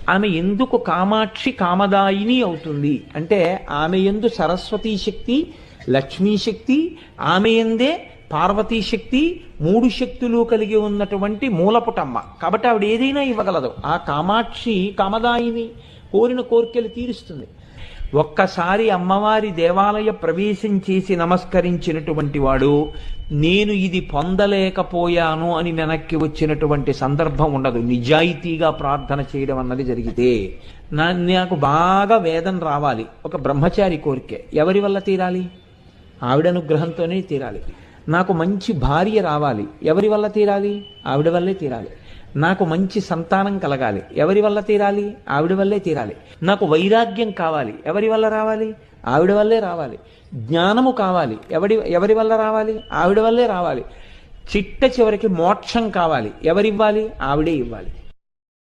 ఆమె ఎందుకు కామాక్షి కామదాయిని అవుతుంది అంటే ఆమె యందు సరస్వతీ శక్తి, లక్ష్మీ శక్తి, ఆమె యందే పార్వతీ శక్తి, మూడు శక్తులు కలిగి ఉన్నటువంటి మూలపుటమ్మ. కాబట్టి ఆవిడ ఏదైనా ఇవ్వగలదు. ఆ కామాక్షి కామదాయిని, కోరిన కోరికలు తీరుస్తుంది. ఒక్కసారి అమ్మవారి దేవాలయ ప్రవేశం చేసి నమస్కరించినటువంటి వాడు నేను ఇది పొందలేకపోయాను అని వెనక్కి వచ్చినటువంటి సందర్భం ఉండదు. నిజాయితీగా ప్రార్థన చేయడం అన్నది జరిగితే నాకు బాగా వేదన రావాలి, ఒక బ్రహ్మచారి కోరికే, ఎవరి వల్ల తీరాలి? ఆవిడ అనుగ్రహంతోనే తీరాలి. నాకు మంచి భార్య రావాలి, ఎవరి వల్ల తీరాలి? ఆవిడ వల్లే తీరాలి. నాకు మంచి సంతానం కలగాలి, ఎవరి వల్ల తీరాలి? ఆవిడ వల్లే తీరాలి. నాకు వైరాగ్యం కావాలి, ఎవరి వల్ల రావాలి? ఆవిడ వల్లే రావాలి. జ్ఞానము కావాలి, ఎవరి వల్ల రావాలి? ఆవిడ వల్లే రావాలి. చిట్ట చివరికి మోక్షం కావాలి, ఎవరివ్వాలి? ఆవిడే ఇవ్వాలి.